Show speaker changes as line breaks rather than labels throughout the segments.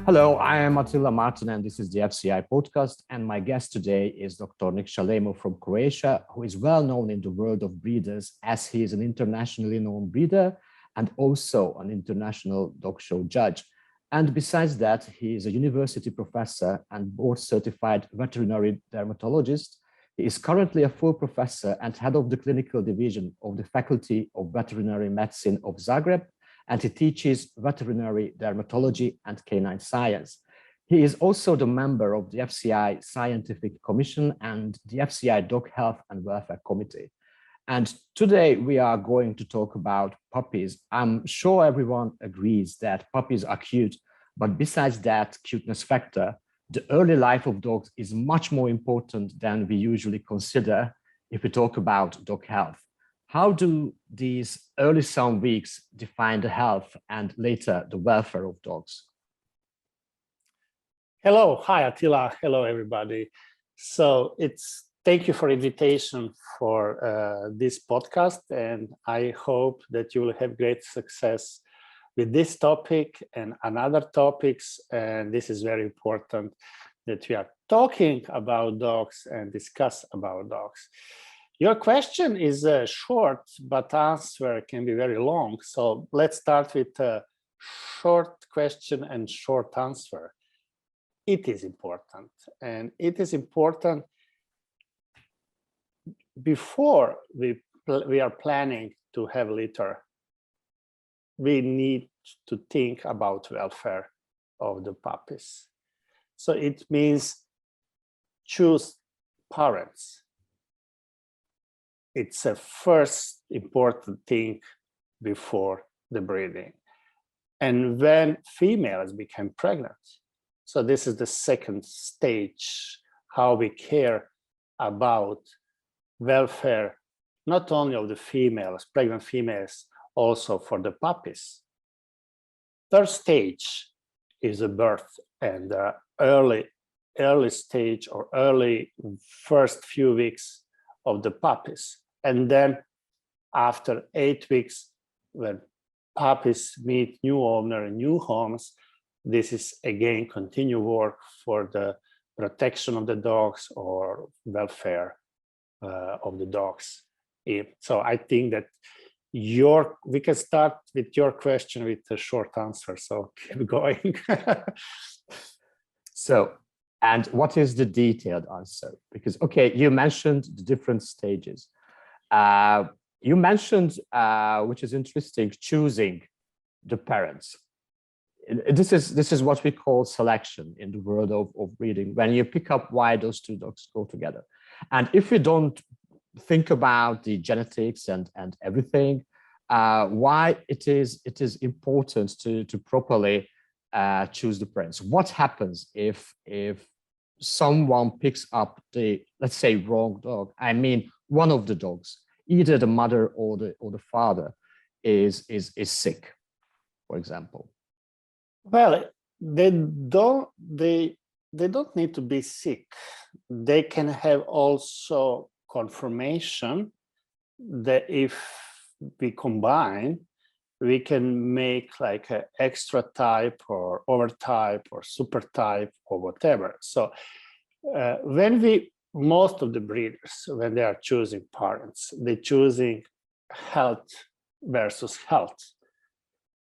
Hello, I am Attila, Márton, and this is the FCI Podcast. And my guest today is Dr. Niksa Lemo from Croatia, who is well known in the world of breeders as he is an internationally known breeder and also an international dog show judge. And besides that, he is a university professor and board-certified veterinary dermatologist. He is currently a full professor and head of the clinical division of the Faculty of Veterinary Medicine of Zagreb, and he teaches veterinary dermatology and canine science. He is also the member of the FCI Scientific Commission and the FCI Dog Health and Welfare Committee. And today we are going to talk about puppies. I'm sure everyone agrees that puppies are cute, but besides that cuteness factor, the early life of dogs is much more important than we usually consider if we talk about dog health. How do these early some weeks define the health and later the welfare of dogs?
Hello, hi Attila. Hello everybody. So thank you for invitation for this podcast, and I hope that you will have great success with this topic and other topics. And this is very important that we are talking about dogs and discuss about dogs. Your question is short, but answer can be very long. So let's start with a short question and short answer. It is important, and it is important before we are planning to have litter. We need to think about welfare of the puppies. So it means choose parents. It's a first important thing before the breeding. And when females become pregnant, so this is the second stage, how we care about welfare, not only of the females, pregnant females, also for the puppies. Third stage is the birth and the early stage or early first few weeks of the puppies. And then after 8 weeks, when puppies meet new owner and new homes, this is again continue work for the protection of the dogs or welfare of the dogs. So I think that we can start with your question with a short answer. So keep going.
And what is the detailed answer? Because, okay, you mentioned the different stages. You mentioned, which is interesting, choosing the parents. This is what we call selection in the world of breeding, when you pick up why those two dogs go together. And if you don't think about the genetics and everything, why it is important to properly choose the parents. What happens if someone picks up the, let's say, wrong dog? I mean, one of the dogs, either the mother or the father is sick, for example.
Well, they don't need to be sick. They can have also confirmation that if we combine, we can make like an extra type or overtype or super type or whatever. So most of the breeders, when they are choosing parents, they're choosing health versus health.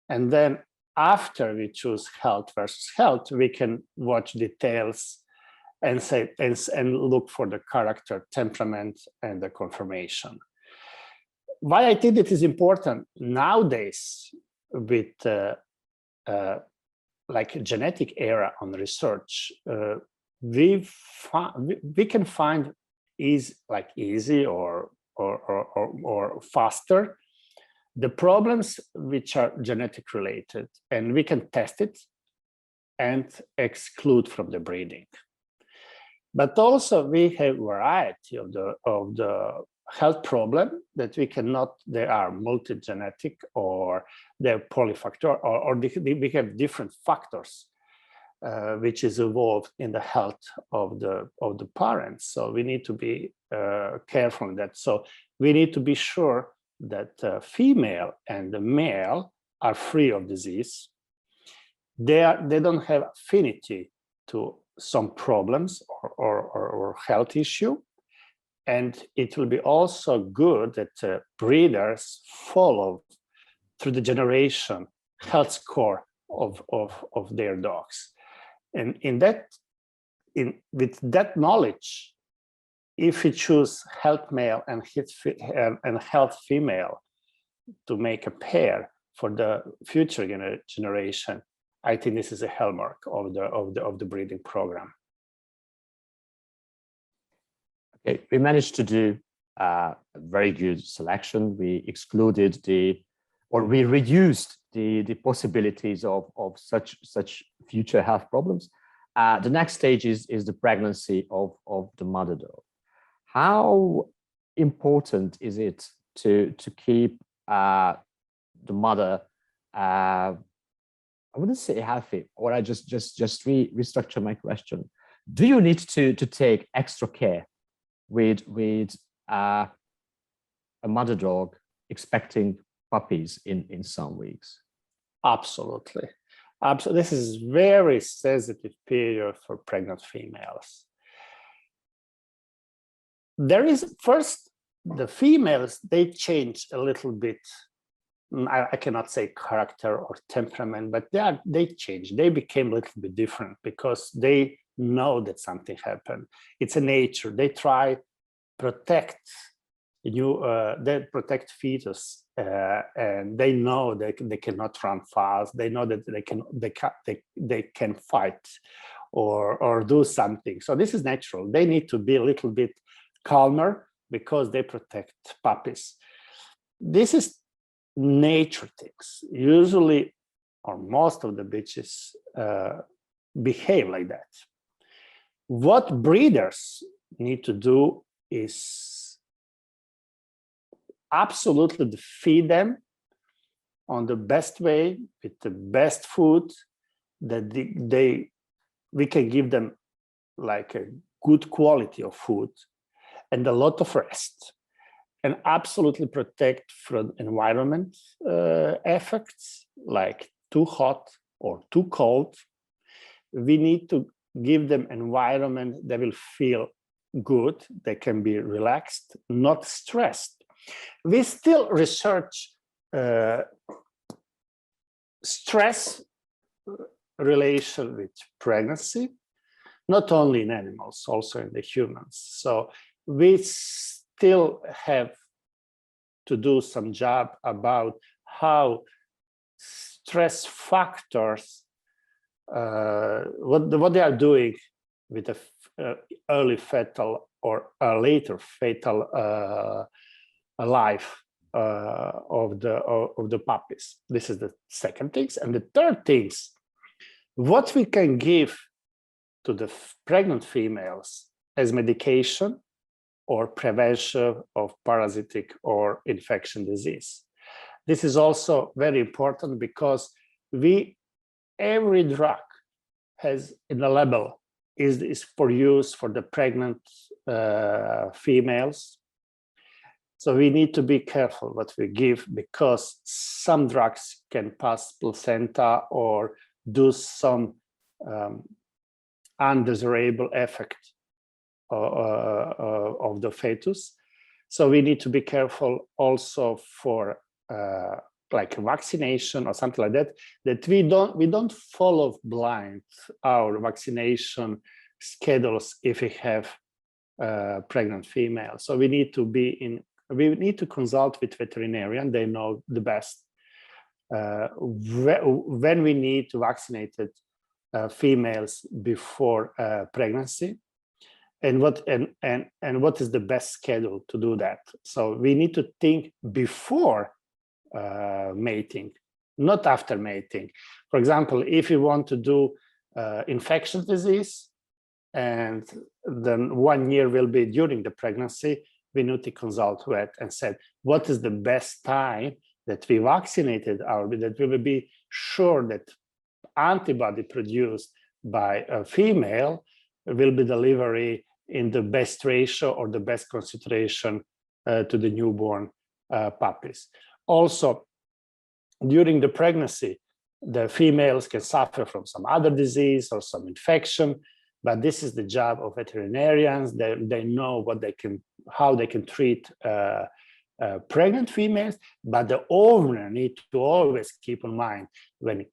And then after we choose health versus health, we can watch details and say and look for the character, temperament, and the confirmation. Why I think it is important nowadays with like genetic era on research, we can find easy or faster the problems which are genetic related, and we can test it and exclude from the breeding. But also we have variety of the health problem that we cannot, they are multigenetic or they're polyfactor, or we have different factors which is involved in the health of the parents. So we need to be careful in that. So we need to be sure that female and the male are free of disease. they don't have affinity to some problems or health issue. And it will be also good that breeders follow through the generation health score of their dogs. And with that knowledge, if we choose health male and health female to make a pair for the future generation, I think this is a hallmark of the breeding program.
Okay, we managed to do a very good selection. We excluded we reduced the possibilities of such future health problems. The next stage is the pregnancy of the mother dog. How important is it to keep the mother, I wouldn't say healthy, or I just restructure my question. Do you need to take extra care with a mother dog expecting puppies in some weeks?
Absolutely. This is very sensitive period for pregnant females. There is first, the females, they change a little bit. I cannot say character or temperament, but they change. They became a little bit different because they know that something happened. It's a nature. They try protect they protect fetus, and they know they cannot run fast. They know that they can fight or do something. So this is natural. They need to be a little bit calmer because they protect puppies. This is nature things. Usually, or most of the bitches behave like that. What breeders need to do is absolutely feed them on the best way with the best food that we can give them, like a good quality of food and a lot of rest, and absolutely protect from environment effects like too hot or too cold. We need to give them environment that will feel good, they can be relaxed, not stressed. We still research stress relation with pregnancy, not only in animals, also in the humans. So we still have to do some job about how stress factors, what they are doing with the early fetal or later fetal life of the puppies. This is the second thing. And the third thing, what we can give to the pregnant females as medication or prevention of parasitic or infection disease. This is also very important because every drug has in a label is for use for the pregnant females. So we need to be careful what we give because some drugs can pass placenta or do some undesirable effect of the fetus. So we need to be careful also for like vaccination or something like that, that we don't follow blind our vaccination schedules if we have pregnant females. So we need to consult with veterinarian. They know the best when we need to vaccinate females before pregnancy, and what is the best schedule to do that. So we need to think before mating, not after mating. For example, if you want to do infectious disease, and then 1 year will be during the pregnancy, we need to consult vet and said, what is the best time that we vaccinated that we will be sure that antibody produced by a female will be delivered in the best ratio or the best concentration to the newborn puppies. Also, during the pregnancy, The females can suffer from some other disease or some infection, but this is the job of veterinarians. They know how they can treat pregnant females, but the owner need to always keep in mind when you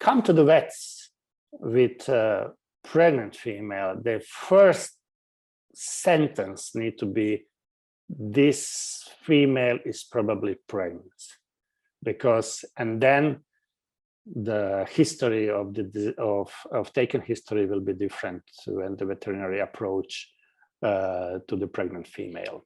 come to the vets with a pregnant female, the first sentence need to be, this female is probably pregnant, and then the history of taken history will be different when the veterinary approach to the pregnant female.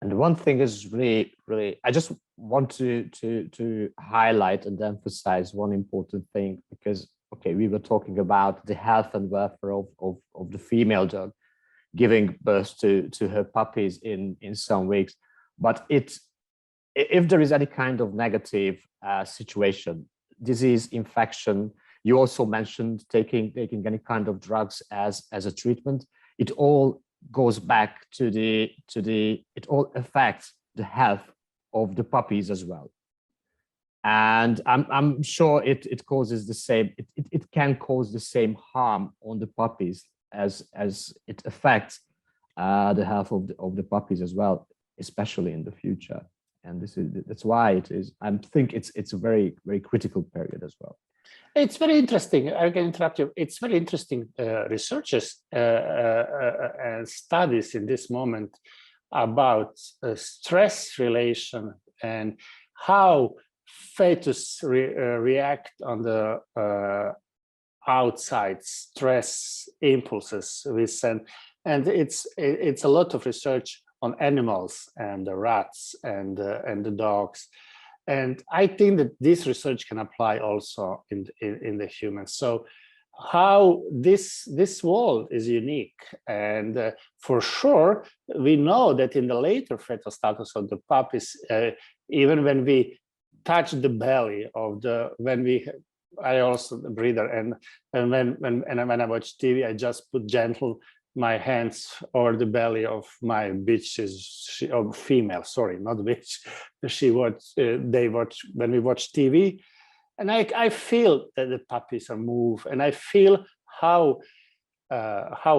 And one thing is really, I just want to highlight and emphasize one important thing, because, okay, we were talking about the health and welfare of the female dog giving birth to her puppies in some weeks. But if there is any kind of negative situation, disease, infection, you also mentioned taking any kind of drugs as a treatment, it all goes back to it all affects the health of the puppies as well. And I'm sure it causes the same, it can cause the same harm on the puppies as it affects the health of the puppies as well, especially in the future. And that's why it is, I think it's a very, very critical period as well.
It's very interesting. I can interrupt you. It's very interesting researches and studies in this moment about stress relation and how fetus react on the outside stress impulses we send. And it's a lot of research on animals and the rats and the dogs. And I think that this research can apply also in the humans. So how this world is unique. And for sure, we know that in the later fetal status of the puppies, even when we touch the belly of I also the breeder, and when I watch TV, I just put gentle my hands over the belly of my female, sorry, not bitch. When we watch TV, and I feel that the puppies are moved, and I feel how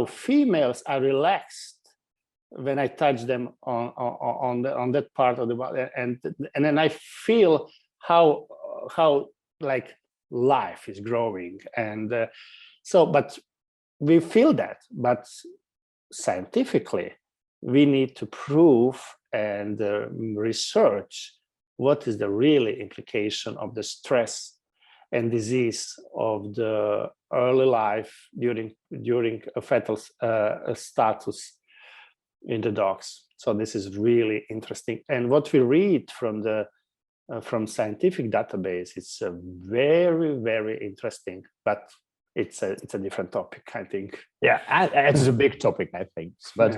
females are relaxed when I touch them on that part of the body, and then I feel how like life is growing, and but we feel that, but scientifically, we need to prove and research what is the really implication of the stress and disease of the early life during a fetal status in the dogs. So this is really interesting. And what we read from scientific database, it's very, very interesting, but it's a different topic, I think.
Yeah, it's a big topic, I think. But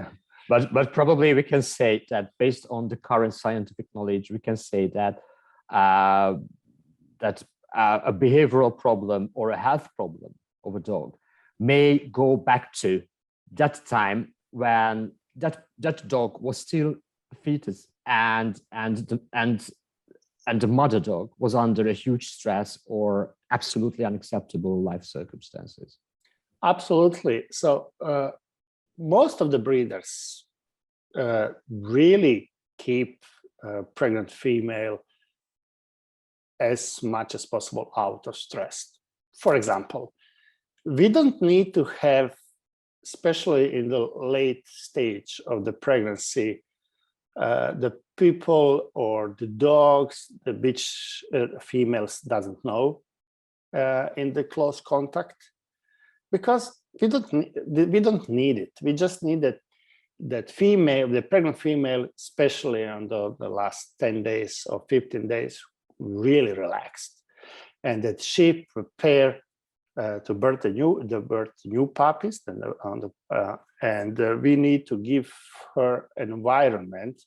Yeah.
but probably we can say that based on the current scientific knowledge, we can say that a behavioral problem or a health problem of a dog may go back to that time when that dog was still a fetus, and the mother dog was under a huge stress or absolutely unacceptable life circumstances.
Absolutely. So most of the breeders really keep pregnant female as much as possible out of stress. For example, we don't need to have, especially in the late stage of the pregnancy, the people or the dogs, the bitch females doesn't know in the close contact, because we don't need it. We just need that female, the pregnant female, especially on the last 10 days or 15 days, really relaxed, and that she prepare to birth new puppies, and we need to give her an environment,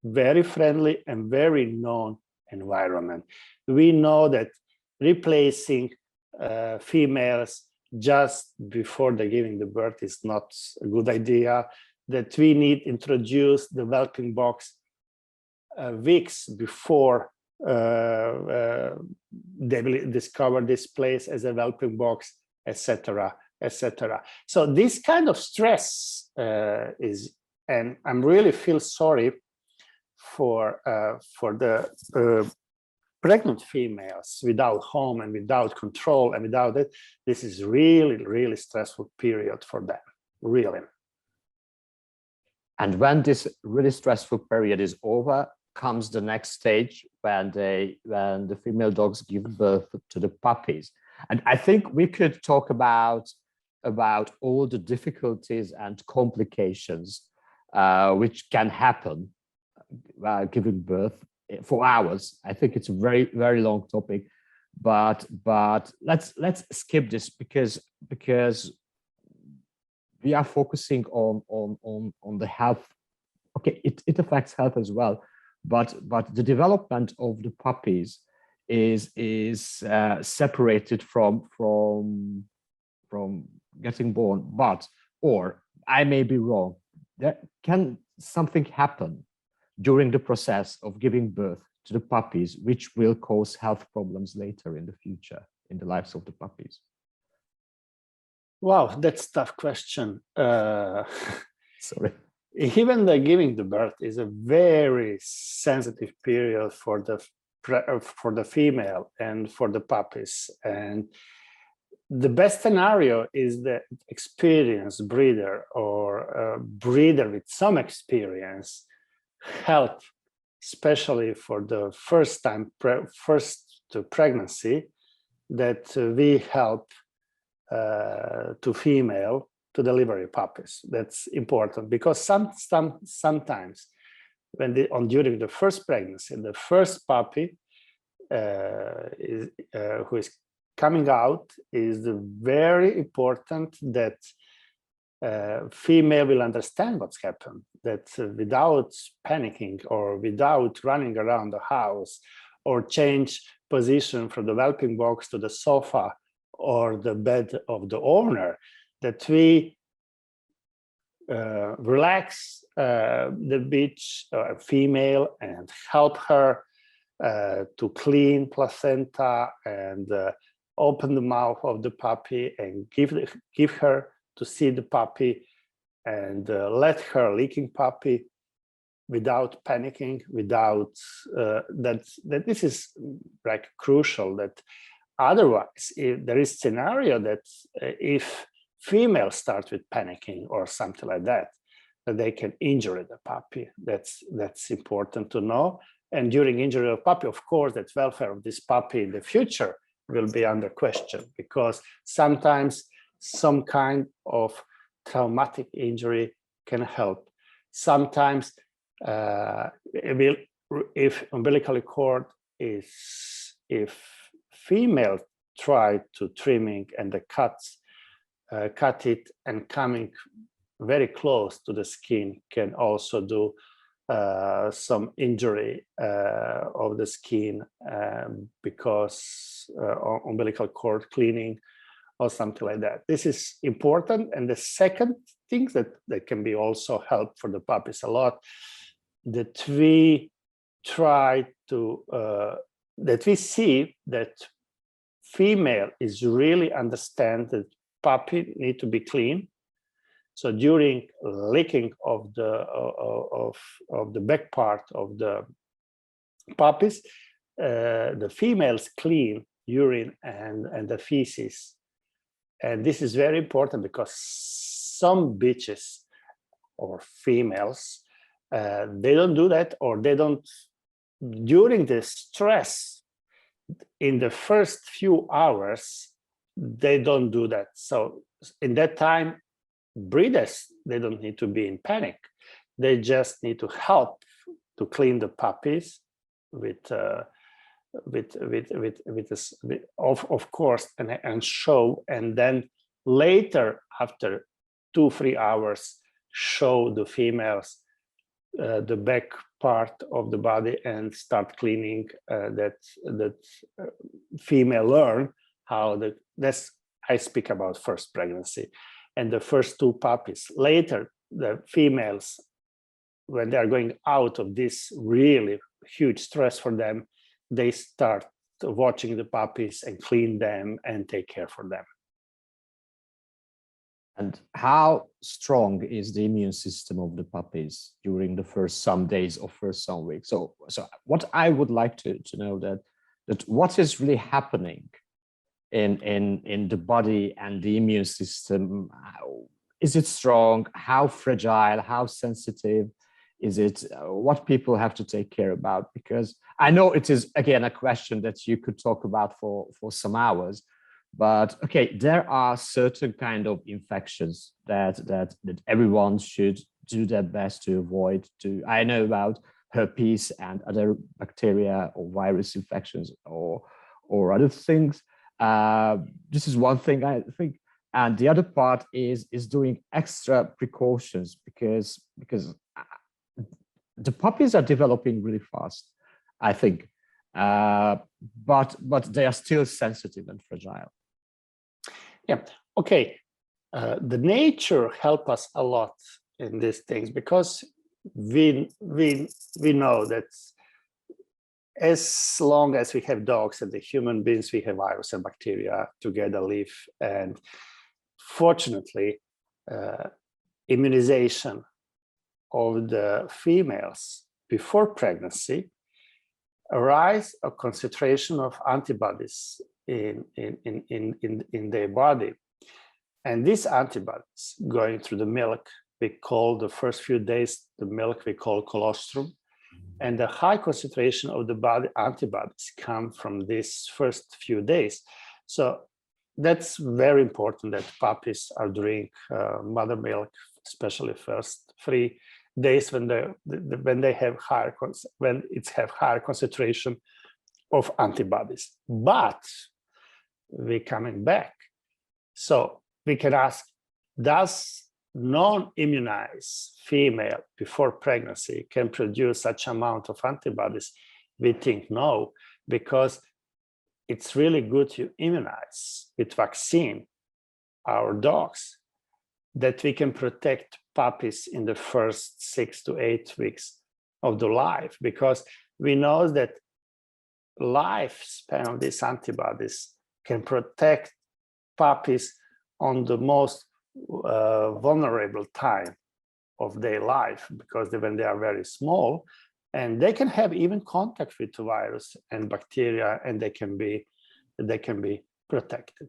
very friendly and very known environment. We know that replacing females just before they're giving the birth is not a good idea, that we need to introduce the whelping box weeks before they will discover this place as a whelping box, etc., etc. So this kind of stress is, and I'm really feel sorry for the pregnant females without home and without control and without it. This is really, really stressful period for them, really.
And when this really stressful period is over, comes the next stage when the female dogs give birth to the puppies. And I think we could talk about all the difficulties and complications which can happen while giving birth for hours. I think it's a very, very long topic, but let's skip this because we are focusing on the health. Okay, it affects health as well, but the development of the puppies is separated from getting born. Or I may be wrong. Can something happen during the process of giving birth to the puppies, which will cause health problems later in the future in the lives of the puppies?
Wow, that's a tough question.
Sorry.
Even the giving the birth is a very sensitive period for the female and for the puppies. And the best scenario is the experienced breeder or a breeder with some experience help, especially for the first pregnancy, that we help to female to deliver puppies. That's important because sometimes when during the first pregnancy, the first puppy who is coming out is very important that female will understand what's happened, that without panicking or without running around the house or change position from the whelping box to the sofa or the bed of the owner, that we relax the bitch female and help her to clean placenta and open the mouth of the puppy and give her to see the puppy and let her licking puppy without panicking, without that this is like crucial. That otherwise, if there is scenario that if females start with panicking or something like that, that they can injure the puppy. That's important to know. And during injury of puppy, of course, that welfare of this puppy in the future will be under question, because sometimes some kind of traumatic injury can help. Sometimes if umbilical cord if female try to trimming and the cut it and coming very close to the skin can also do some injury of the skin because umbilical cord cleaning or something like that. This is important. And the second thing that can be also help for the puppies a lot, that we try to that we see that female is really understand that puppy need to be clean. So during licking of the back part of the puppies, the females clean urine and the feces. And this is very important because some bitches or females, they don't do that, or they don't, during the stress in the first few hours, they don't do that. So in that time, breeders, they don't need to be in panic. They just need to help to clean the puppies with of course, and show, and then later after 2-3 hours, show the females the back part of the body and start cleaning. That female learn how that's I speak about first pregnancy and the first 2 puppies. Later, the females, when they are going out of this really huge stress for them, they start watching the puppies and clean them and take care for them.
And how strong is the immune system of the puppies during the first some days or first some weeks? So what I would like to know that what is really happening in the body and the immune system? Is it strong? How fragile? How sensitive is it? What people have to take care about? Because I know it is, again, a question that you could talk about for some hours. But okay, there are certain kind of infections that everyone should do their best to avoid. I know about herpes and other bacteria or virus infections or other things. This is one thing I think, and the other part is doing extra precautions because the puppies are developing really fast, I think, but they are still sensitive and fragile.
Yeah. Okay. The nature help us a lot in these things because we know that as long as we have dogs and the human beings, we have virus and bacteria together live. And fortunately, immunization of the females before pregnancy arise a concentration of antibodies in their body. And these antibodies going through the milk, we call the first few days, the milk we call colostrum. And the high concentration of the body antibodies come from these first few days. So that's very important that puppies are drink mother milk, especially first 3 days when they have when it's have higher concentration of antibodies. But we're coming back. So we can ask, does non-immunized female before pregnancy can produce such amount of antibodies? We think no, because it's really good to immunize with vaccine our dogs, that we can protect puppies in the first 6 to 8 weeks of the life, because we know that lifespan of these antibodies can protect puppies on the most vulnerable time of their life, because when they are very small and they can have even contact with the virus and bacteria, and they can be protected.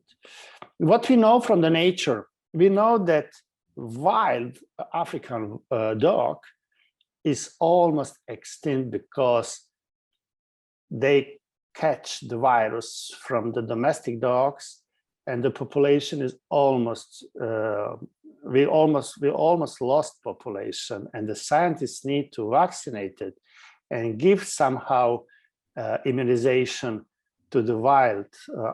What we know from the nature, we know that wild African dog is almost extinct because they catch the virus from the domestic dogs, and the population is almost we almost lost population, and the scientists need to vaccinate it and give somehow immunization to the wild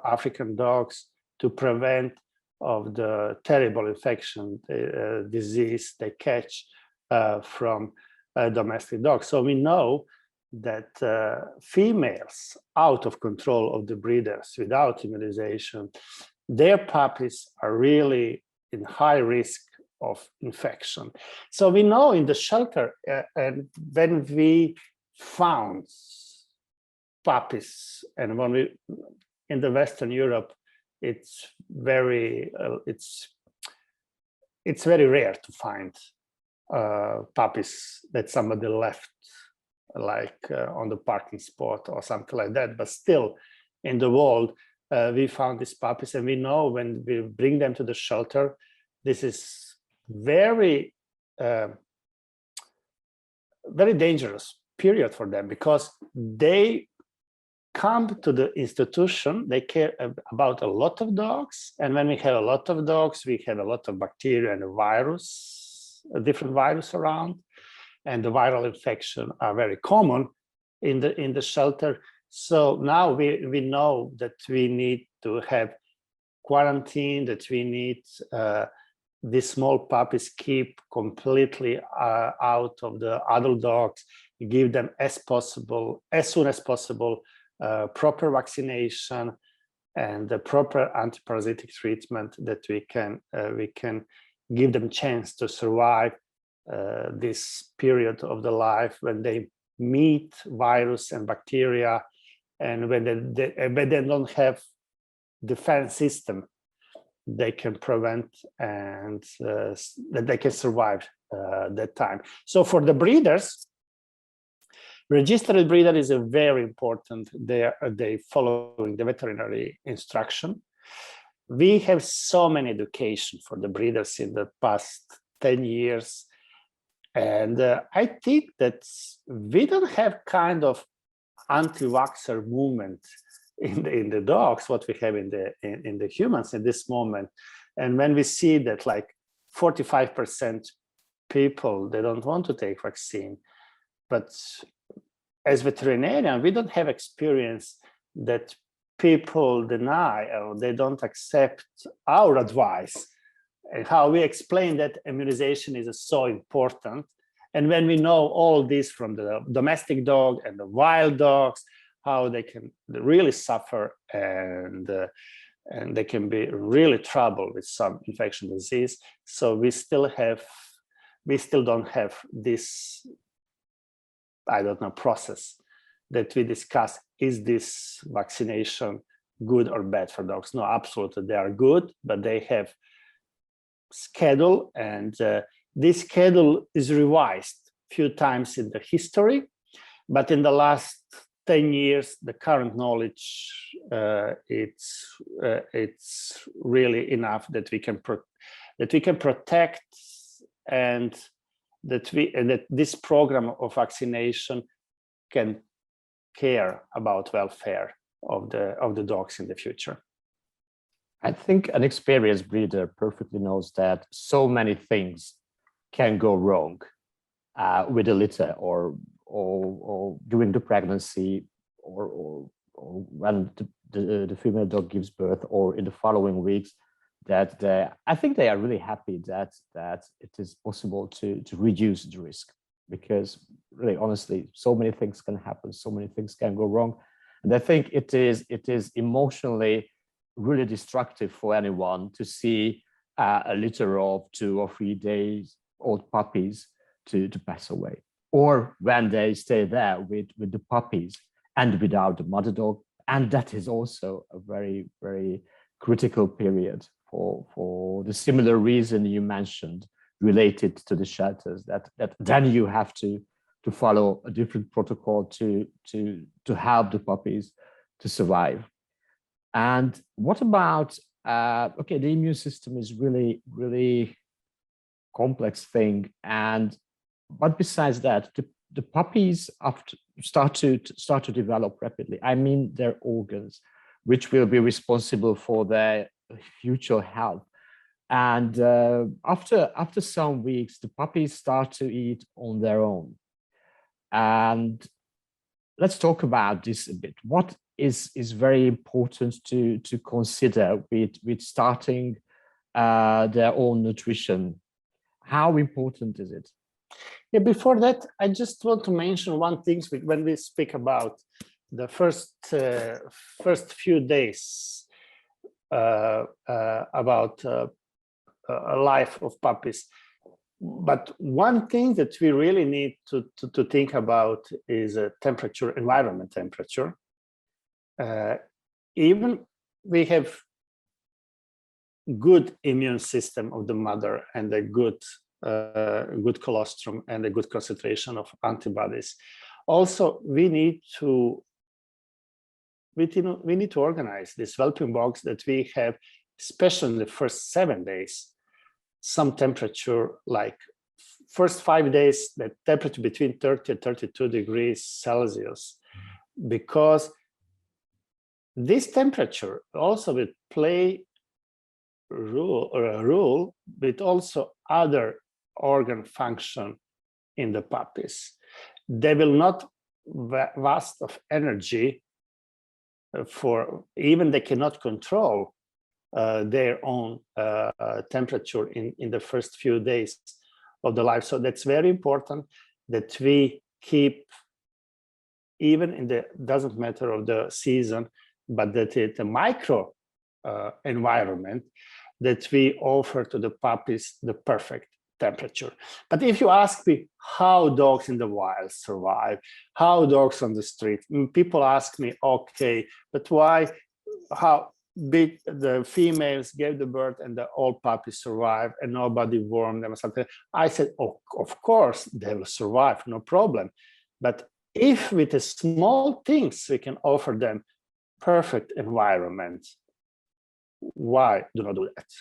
African dogs to prevent of the terrible infection disease they catch from domestic dogs. So we know that females out of control of the breeders without immunization, their puppies are really in high risk of infection. So we know in the shelter, and when we found puppies, and when we in the Western Europe, it's very rare to find puppies that somebody left, like on the parking spot or something like that. But still, in the world, we found these puppies, and we know when we bring them to the shelter, this is very, very dangerous period for them, because they come to the institution, they care about a lot of dogs, and when we have a lot of dogs, we have a lot of bacteria and a virus, a different virus around, and the viral infection are very common in the shelter. So now we know that we need to have quarantine, that we need these small puppies keep completely out of the adult dogs, give them as soon as possible, proper vaccination and the proper antiparasitic treatment, that we can give them chance to survive this period of the life when they meet virus and bacteria And when they don't have defense system, they can prevent and that they can survive that time. So for the breeders, registered breeder is a very important. They following the veterinary instruction. We have so many education for the breeders in the past 10 years. And I think that we don't have kind of anti-vaxxer movement in the dogs, what we have in the humans in this moment. And when we see that like 45% people, they don't want to take vaccine, but as veterinarian, we don't have experience that people deny or they don't accept our advice and how we explain that immunization is so important. And when we know all this from the domestic dog and the wild dogs, how they can really suffer and they can be really trouble with some infection disease. So we still don't have this, I don't know, process that we discuss. Is this vaccination good or bad for dogs? No, absolutely, they are good, but they have schedule, and this schedule is revised a few times in the history, but in the last 10 years, the current knowledge, it's really enough that we can protect, and that this program of vaccination can care about welfare of the dogs in the future.
I think an experienced breeder perfectly knows that so many things can go wrong with a litter or during the pregnancy or when the female dog gives birth or in the following weeks, that I think they are really happy that it is possible to reduce the risk, because really honestly, so many things can happen, so many things can go wrong. And I think it is emotionally really destructive for anyone to see a litter of 2 or 3 days old puppies to pass away, or when they stay there with the puppies and without the mother dog. And that is also a very, very critical period for the similar reason you mentioned related to the shelters, that then you have to follow a different protocol to help the puppies to survive. And what about, okay, the immune system is really, really complex thing. But besides that, the puppies start to develop rapidly. I mean, their organs, which will be responsible for their future health. And after some weeks, the puppies start to eat on their own. And let's talk about this a bit. What is very important to consider with starting their own nutrition? How important is it?
Yeah, before that, I just want to mention one thing when we speak about the first few days about a life of puppies. But one thing that we really need to think about is temperature, environment temperature. Even we have good immune system of the mother and a good colostrum and a good concentration of antibodies. Also, we need to organize this whelping box that we have, especially in the first 7 days, some temperature, like first 5 days, the temperature between 30 and 32 degrees Celsius, because this temperature also will play a role with also other organ function in the puppies. They will not waste of energy for, even they cannot control their own temperature in the first few days of the life. So that's very important that we keep, even in the, doesn't matter of the season, but that it's a micro environment, that we offer to the puppies the perfect temperature. But if you ask me how dogs in the wild survive, how dogs on the street, people ask me, okay, but why, how big the females gave the birth and the old puppies survived and nobody warmed them or something. I said, oh, of course they will survive, no problem. But if with the small things we can offer them perfect environment, why do not do that?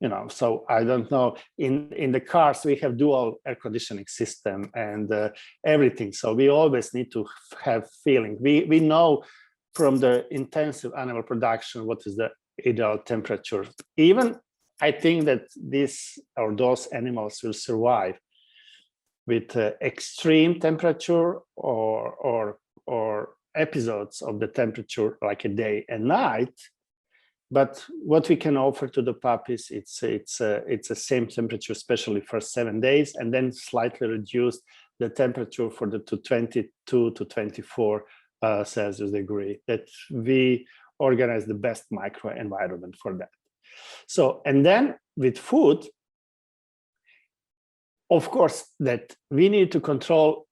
You know, so I don't know. In the cars we have dual air conditioning system and everything. So we always need to have feeling. We know from the intensive animal production what is the ideal temperature. Even I think that this or those animals will survive with extreme temperature or episodes of the temperature like a day and night. But what we can offer to the puppies, it's the same temperature, especially for 7 days, and then slightly reduce the temperature for the to 22 to 24 Celsius degree. That we organize the best micro environment for that. So, and then with food, of course, that we need to control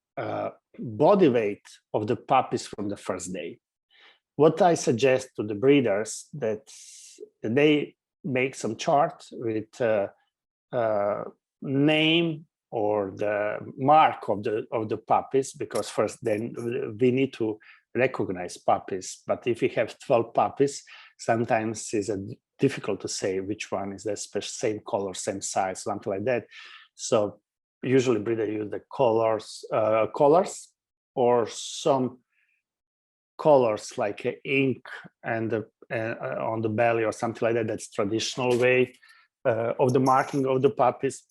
body weight of the puppies from the first day. What I suggest to the breeders that they make some chart with name or the mark of the puppies, because first then we need to recognize puppies. But if we have 12 puppies, sometimes it's difficult to say which one is the same color, same size, something like that. So usually breeders use the colors or some colors like ink and on the belly or something like that. That's traditional way of the marking of the puppies.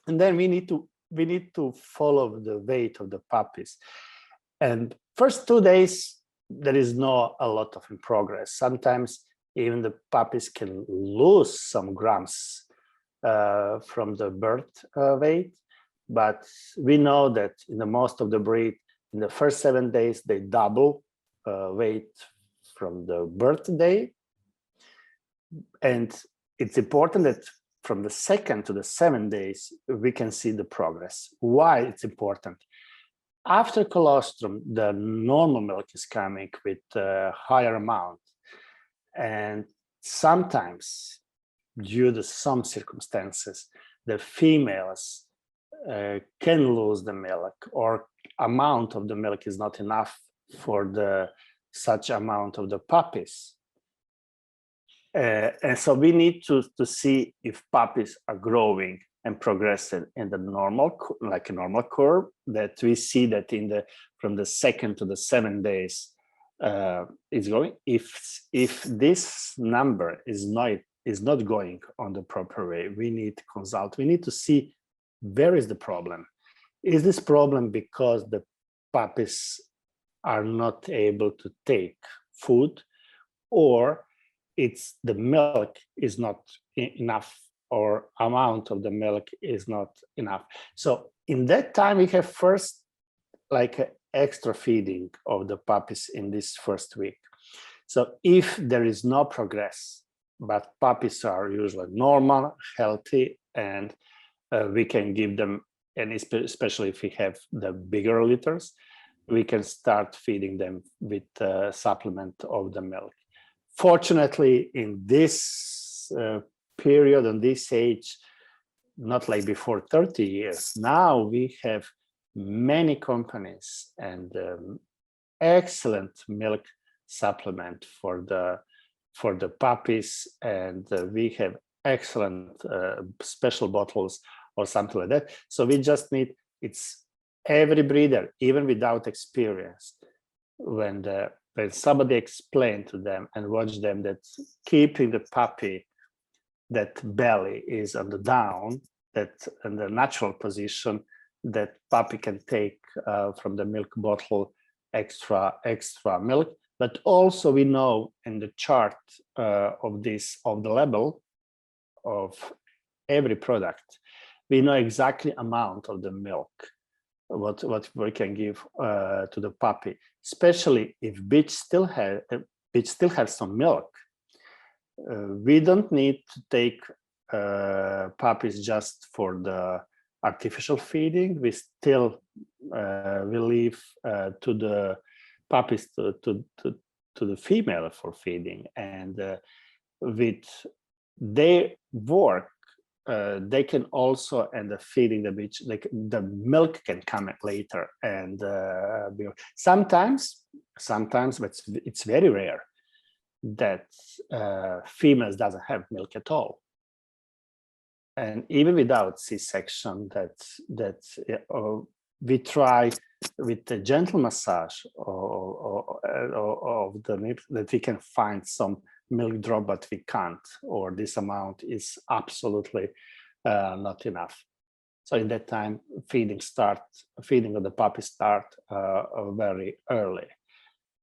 And then we need to follow the weight of the puppies. And first 2 days there is not a lot of in progress. Sometimes even the puppies can lose some grams from the birth weight, but we know that in the most of the breed, in the first 7 days they double weight from the birthday. And it's important that from the 2nd to the 7 days, we can see the progress. Why it's important? After colostrum, the normal milk is coming with a higher amount. And sometimes, due to some circumstances, the females can lose the milk, or amount of the milk is not enough for the such amount of the puppies. And so we need to see if puppies are growing and progressing in the normal, like a normal curve, that we see that from the 2nd to the 7 days is going. If this number is not going on the proper way, we need to consult. We need to see where is the problem. Is this problem because the puppies are not able to take food, or it's the milk is not enough, or amount of the milk is not enough? So in that time, we have first like an extra feeding of the puppies in this first week. So if there is no progress, but puppies are usually normal, healthy, and we can give them, and especially if we have the bigger litters, we can start feeding them with supplement of the milk. Fortunately, in this period, on this age, not like before 30 years, now we have many companies and excellent milk supplement for the puppies, and we have excellent special bottles or something like that. So we just need, it's every breeder, even without experience, when somebody explain to them and watch them that keeping the puppy, that belly is on the down, that in the natural position, that puppy can take from the milk bottle extra milk. But also we know in the chart of the label of every product, we know exactly amount of the milk, what we can give to the puppy, especially if bitch still has some milk. We don't need to take puppies just for the artificial feeding. We still we leave to the puppies to the female for feeding, and with their work, they can also end up feeding the bitch. Like the milk can come later, and sometimes, but it's very rare that females doesn't have milk at all. And even without C-section, we try with the gentle massage of the nip that we can find some milk drop, but we can't, or this amount is absolutely not enough. So in that time, feeding of the puppy start very early.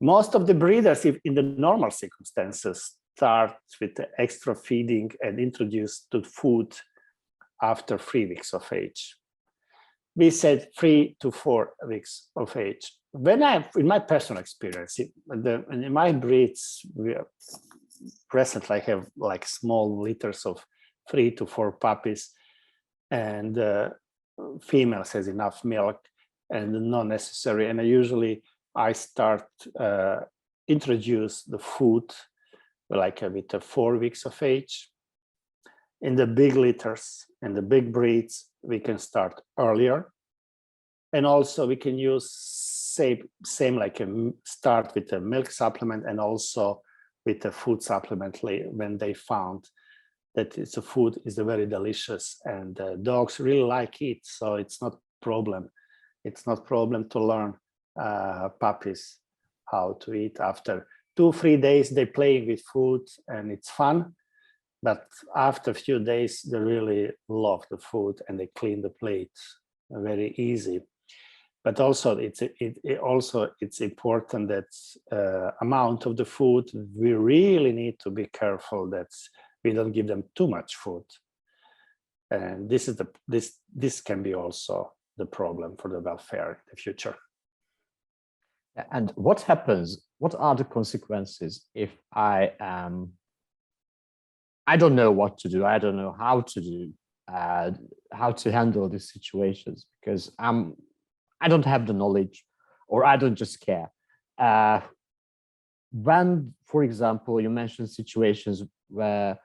Most of the breeders, if in the normal circumstances, start with the extra feeding and introduce to food after 3 weeks of age. We said 3 to 4 weeks of age. When in my personal experience, in my breeds, presently I have like small litters of 3 to 4 puppies, and females has enough milk and not necessary. And I start introduce the food like with 4 weeks of age. In the big litters and the big breeds, we can start earlier. And also we can use same like start with a milk supplement and also with a food supplement when they found that it's a food is very delicious and dogs really like it. So it's not problem. It's not problem to learn puppies how to eat. After 2-3 days, they play with food and it's fun. But after a few days, they really love the food and they clean the plate very easy. But also, it's important that amount of the food, we really need to be careful that we don't give them too much food. And this can be also the problem for the welfare in the future.
And what happens? What are the consequences if I don't know what to do? I don't know how to do, how to handle these situations, because I don't have the knowledge, or I don't just care. When, for example, you mentioned situations where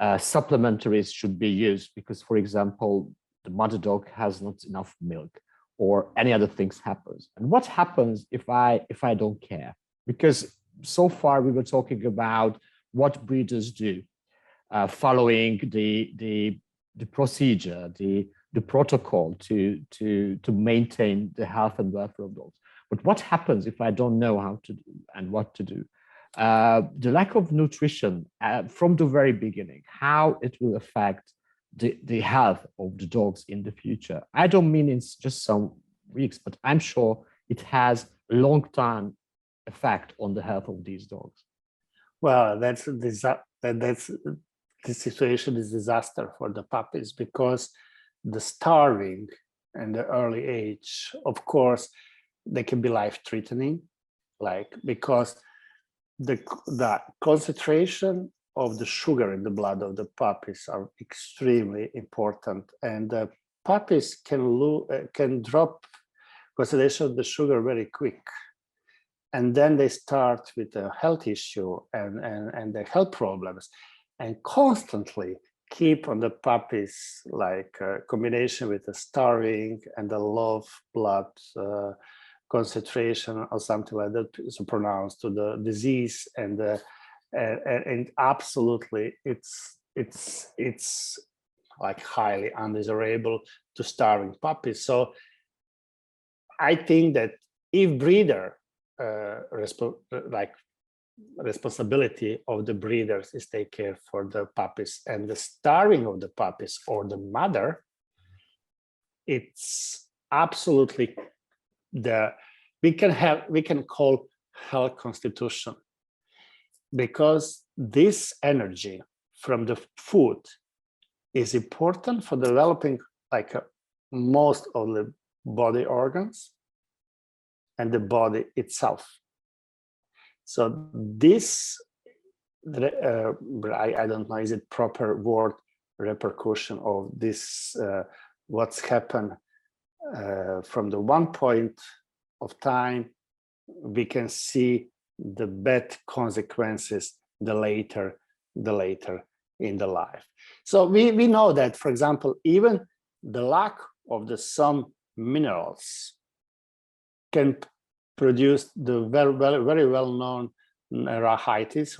supplementaries should be used because, for example, the mother dog has not enough milk, or any other things happens. And what happens if I don't care? Because so far we were talking about what breeders do, following the procedure, the protocol to maintain the health and welfare of dogs. But what happens if I don't know how to do and what to do? The lack of nutrition from the very beginning, how it will affect the health of the dogs in the future. I don't mean it's just some weeks, but I'm sure it has a long-term effect on the health of these dogs.
Well, the situation is disaster for the puppies, because the starving and the early age, of course, they can be life-threatening, because the concentration of the sugar in the blood of the puppies are extremely important, and the puppies can drop concentration of the sugar very quick, and then they start with a health issue and the health problems, and constantly keep on the puppies like a combination with the starving and the low blood concentration or something like that is pronounced to the disease, and absolutely it's like highly undesirable to starving puppies. So I think that if breeder responsibility of the breeders is take care for the puppies, and the starving of the puppies or the mother, it's absolutely we can call health constitution, because this energy from the food is important for developing most of the body organs and the body itself. So this, I don't know, is it proper word, repercussion of this, what's happened from the one point of time. We can see the bad consequences the later in the life. So we know that, for example, even the lack of the some minerals can produce the very well known rachitis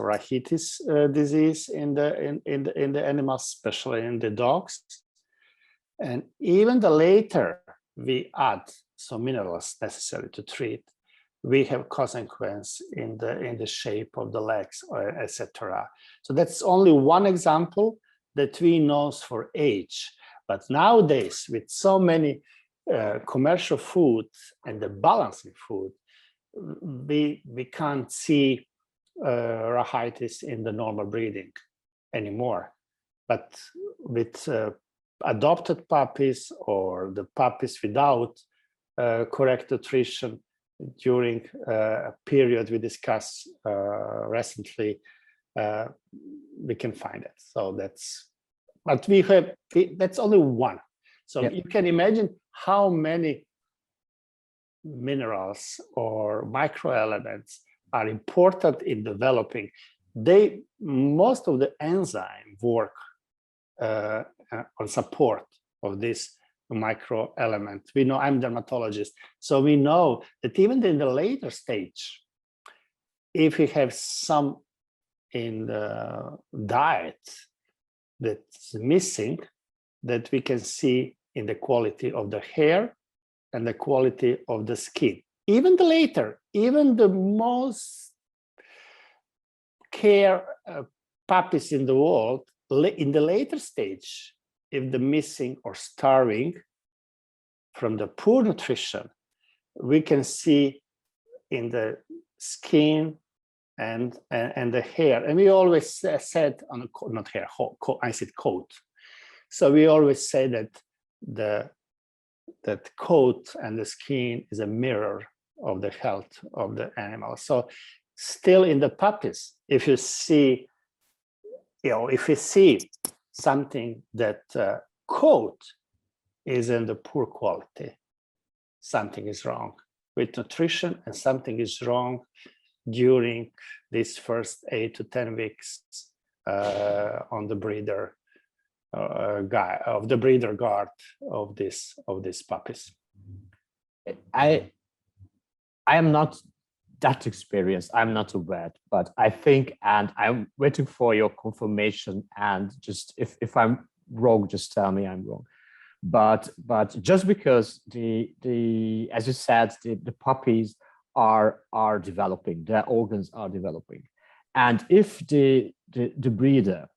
disease in the animals, especially in the dogs. And even the later we add some minerals necessary to treat, we have consequence in the shape of the legs, etc. So that's only one example that we know for age. But nowadays, with so many commercial food and the balancing food, we can't see rachitis in the normal breeding anymore. But with adopted puppies or the puppies without correct nutrition, during a period we discussed recently, we can find it. So but that's only one. So you can imagine how many minerals or microelements are important in developing. Most of the enzyme work on support of this micro element. We know, I'm a dermatologist, so we know that even in the later stage, if we have some in the diet that's missing, that we can see in the quality of the hair and the quality of the skin. Even the later, even the most care puppies in the world, in the later stage, if the missing or starving from the poor nutrition, we can see in the skin and the hair. And we always said, not hair, I said coat. So we always say that that coat and the skin is a mirror of the health of the animal. So still in the puppies, if you see, if you see something that coat is in the poor quality, something is wrong with nutrition, and something is wrong during these first 8 to 10 weeks on the breeder breeder guard of these puppies.
I am not that experienced. I'm not a vet, but I think, and I'm waiting for your confirmation. And just if I'm wrong, just tell me I'm wrong. But just because as you said, the puppies are developing, their organs are developing, and if the breeder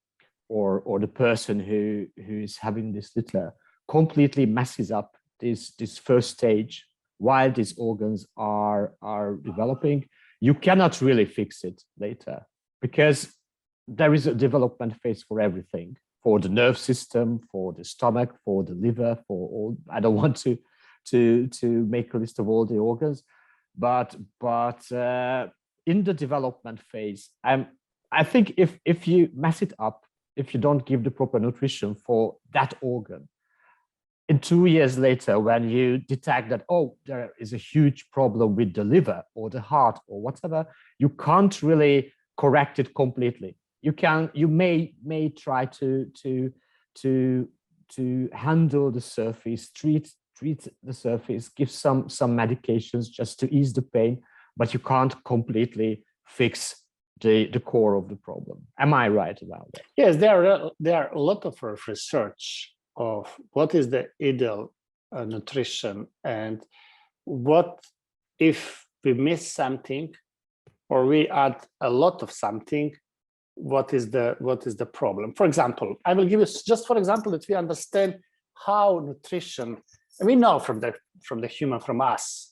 or the person who is having this litter completely messes up this first stage while these organs are developing, you cannot really fix it later, because there is a development phase for everything, for the nerve system, for the stomach, for the liver, for all. I don't want to make a list of all the organs, but in the development phase, I think if you mess it up, if you don't give the proper nutrition for that organ, in 2 years later, when you detect that, oh, there is a huge problem with the liver or the heart or whatever, you can't really correct it completely. You may try to handle the surface, treat the surface, give some medications just to ease the pain, but you can't completely fix the core of the problem. Am I right about that?
Yes, there are a lot of research of what is the ideal nutrition, and what if we miss something or we add a lot of something, what is the problem. For example, I will give you just for example that we understand how nutrition, and we know from the human, from us,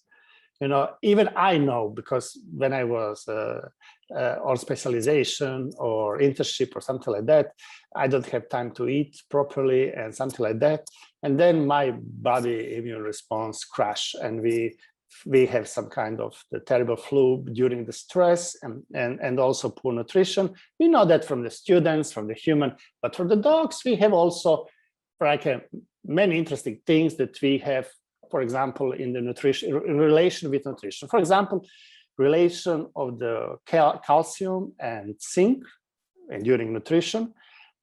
even I know, because when I was on specialization or internship or something like that, I don't have time to eat properly and something like that. And then my body immune response crash, and we we have some kind of the terrible flu during the stress and also poor nutrition. We know that from the students, from the human, but for the dogs, we have also many interesting things that we have, for example, in the nutrition, in relation with nutrition. For example, relation of the calcium and zinc and during nutrition.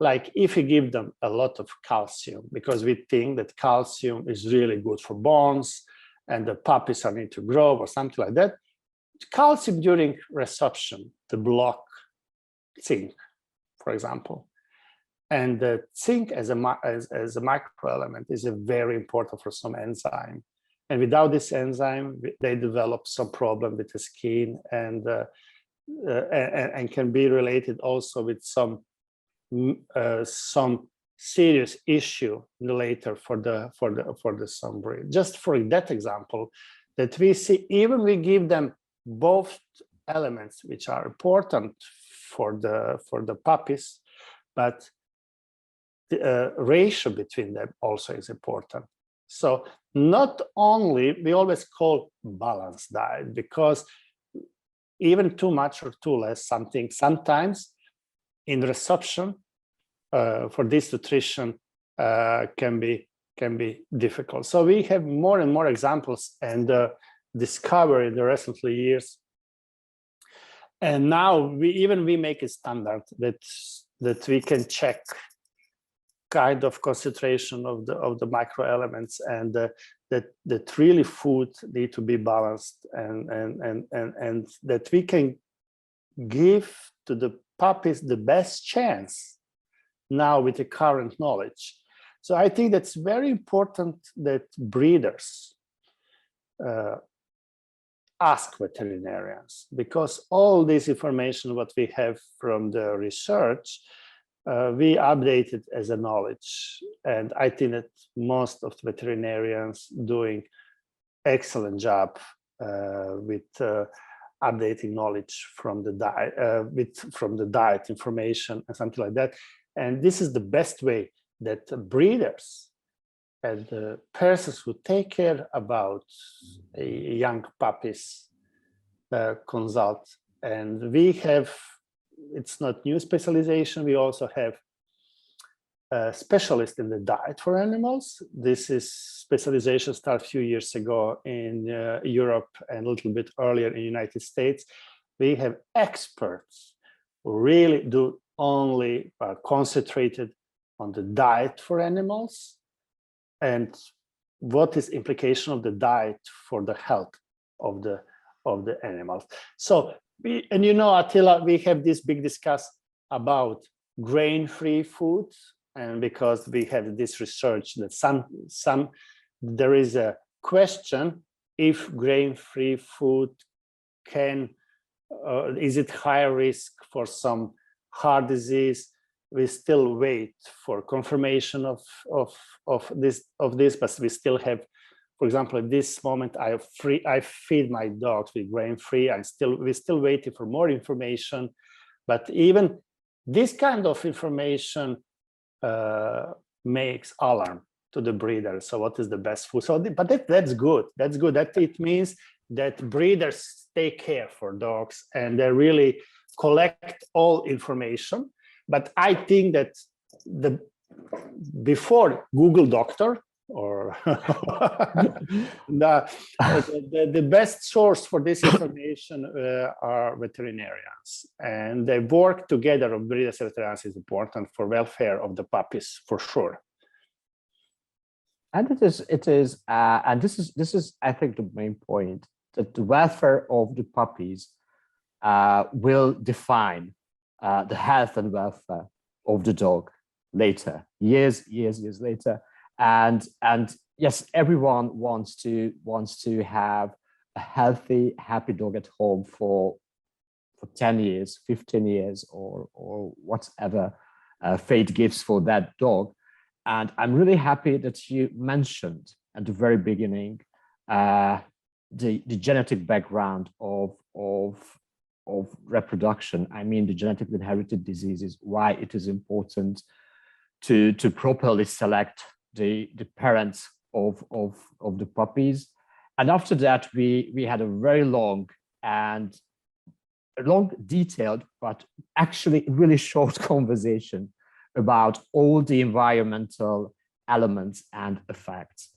Like if you give them a lot of calcium, because we think that calcium is really good for bones and the puppies are need to grow or something like that. Calcium during resorption to block zinc, for example. And the zinc as a microelement is very important for some enzyme. And without this enzyme, they develop some problem with the skin and can be related also with some serious issue later for the some breed. Just for that example, that we see, even we give them both elements which are important for the puppies, but the ratio between them also is important. So not only, we always call balanced diet, because even too much or too less something, sometimes in resorption for this nutrition can be difficult. So we have more and more examples and discovery in the recent years. And now we make a standard that we can check kind of concentration of the microelements, and that really food need to be balanced, and that we can give to the puppies the best chance now with the current knowledge. So I think that's very important that breeders ask veterinarians, because all this information what we have from the research, we update it as a knowledge. And I think that most of the veterinarians doing excellent job with updating knowledge from the diet, from the diet information and something like that. And this is the best way that breeders and the persons who take care about young puppies consult. And we have, it's not new specialization, we also have a specialist in the diet for animals. This is specialization started a few years ago in Europe and a little bit earlier in the United States. We have experts who really do only concentrated on the diet for animals and what is implication of the diet for the health of the animals. So and you know, Attila, we have this big discuss about grain-free food, and because we have this research that there is a question if grain-free food can is it higher risk for some heart disease. We still wait for confirmation of this, but we still have, for example, at this moment, I feed my dogs with grain-free. We're still waiting for more information, but even this kind of information makes alarm to the breeder. So, what is the best food? So, but that's good. That's good. That it means that breeders take care for dogs and they really collect all information. But I think that before Google Doctor, or the best source for this information are veterinarians, and they work together. Breeders and veterinarians is important for welfare of the puppies for sure.
And this is I think the main point, that the welfare of the puppies will define the health and welfare of the dog later, years later. And yes, everyone wants to have a healthy, happy dog at home for 10 years, 15 years, or whatever fate gives for that dog. And I'm really happy that you mentioned at the very beginning the genetic background of reproduction. I mean, the genetically inherited diseases, why it is important to properly select the parents of the puppies. And after that, we had a very long, detailed, but actually really short conversation about all the environmental elements and effects,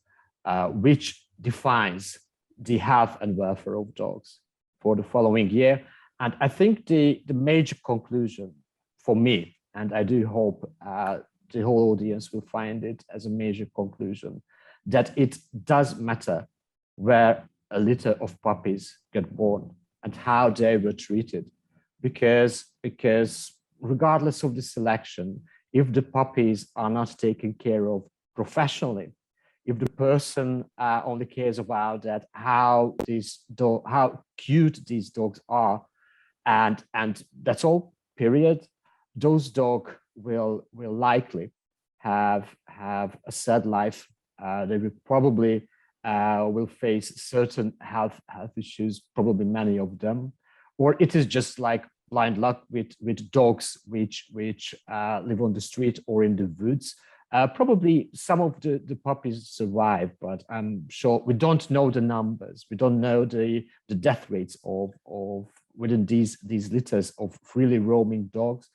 which defines the health and welfare of dogs for the following year. And I think the major conclusion for me, and I do hope the whole audience will find it as a major conclusion, that it does matter where a litter of puppies get born and how they were treated. Because regardless of the selection, if the puppies are not taken care of professionally, if the person only cares about that, how cute these dogs are, and that's all, period, those dogs will likely have a sad life. They will probably will face certain health issues, probably many of them, or it is just like blind luck with dogs which live on the street or in the woods. Probably some of the puppies survive, but I'm sure we don't know the numbers. We don't know the death rates of within these litters of freely roaming dogs.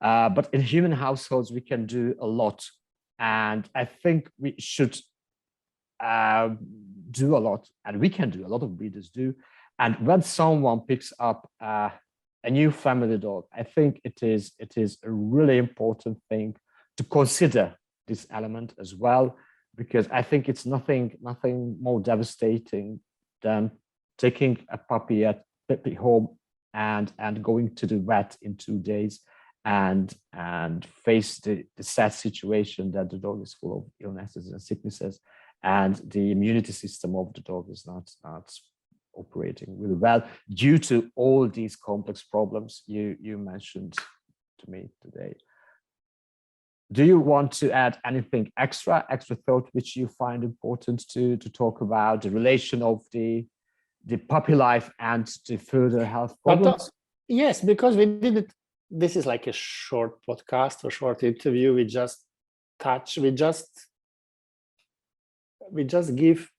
But in human households, we can do a lot. And I think we should do a lot, and we can do, a lot of breeders do. And when someone picks up a new family dog, I think it is a really important thing to consider this element as well, because I think it's nothing more devastating than taking a puppy at home and going to the vet in 2 days and face the sad situation that the dog is full of illnesses and sicknesses, and the immunity system of the dog is not operating really well due to all these complex problems you mentioned to me today. Do you want to add anything extra thought which you find important to talk about the relation of the puppy life and the further health problems?
Yes, because we did it. This is like a short podcast or short interview. We just give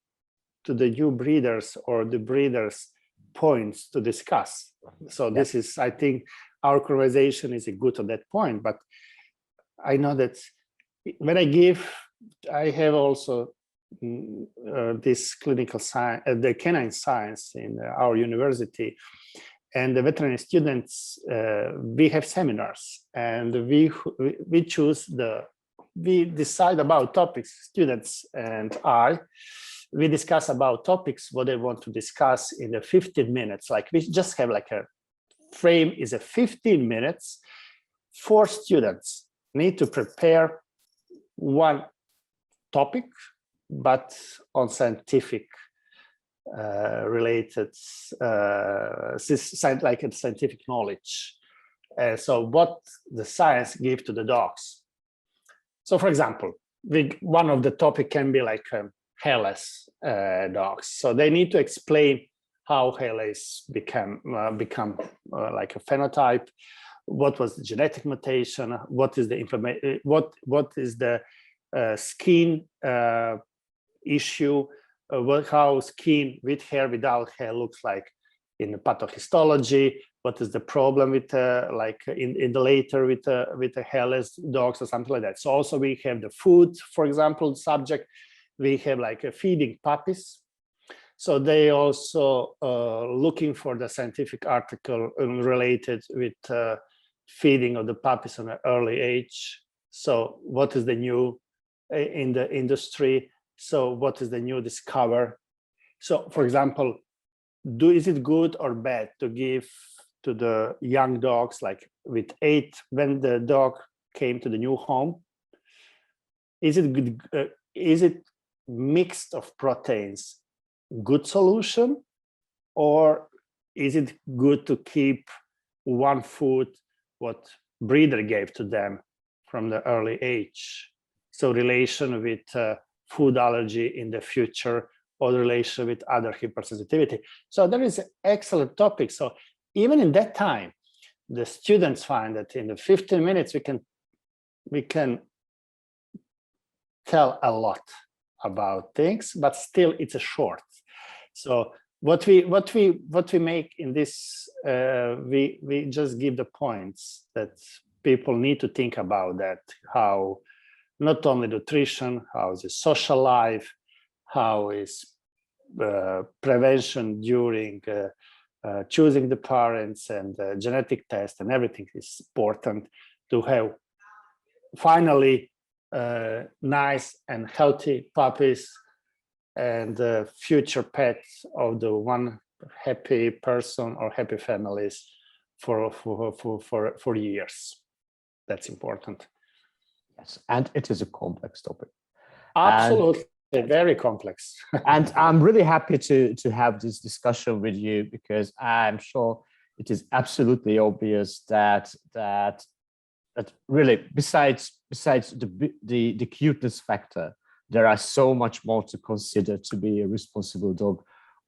to the new breeders or the breeders points to discuss. So this is, I think, our conversation is good at that point. But I know that when I have also this clinical science, the canine science in our university, and the veterinary students, we have seminars, and we decide about topics, students and we discuss about topics, what they want to discuss in the 15 minutes. Like we just have like a frame is a 15 minutes. 4 students need to prepare one topic, but on scientific related, like a scientific knowledge. So what the science give to the dogs. So for example, one of the topic can be like hairless dogs. So they need to explain how hairless become like a phenotype. What was the genetic mutation? What is the information? What is the skin issue? How skin with hair, without hair looks like in the pathohistology? What is the problem with like in the later with the hairless dogs or something like that? So also we have the food, for example, subject. We have like a feeding puppies. So they also looking for the scientific article related with feeding of the puppies on an early age. So what is the new in the industry? So what is the new discover? So for example, is it good or bad to give to the young dogs, like with 8, when the dog came to the new home? Is it good? Is it mixed of proteins good solution, or is it good to keep one food what breeder gave to them from the early age? So relation with food allergy in the future, or the relation with other hypersensitivity. So there is an excellent topic. So even in that time, the students find that in the 15 minutes we can tell a lot about things, but still it's a short. So what we make in this, we just give the points that people need to think about, that how not only nutrition, how is the social life, how is prevention during choosing the parents, and genetic test, and everything is important to have finally nice and healthy puppies and future pets of the one happy person or happy families for years. That's important.
Yes, and it is a complex topic.
Absolutely, very complex.
And I'm really happy to have this discussion with you, because I'm sure it is absolutely obvious that really, besides the cuteness factor, there are so much more to consider to be a responsible dog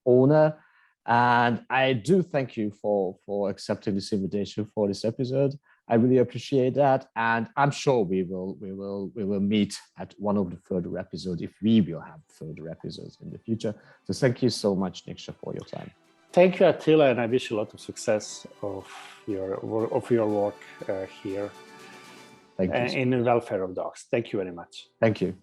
owner. And I do thank you for accepting this invitation for this episode. I really appreciate that, and I'm sure we will meet at one of the further episodes, if we will have further episodes in the future. So thank you so much, Niksa, for your time.
Thank you, Attila, and I wish you a lot of success of your work here.
Thank you.
In the welfare of dogs. Thank you very much.
Thank you.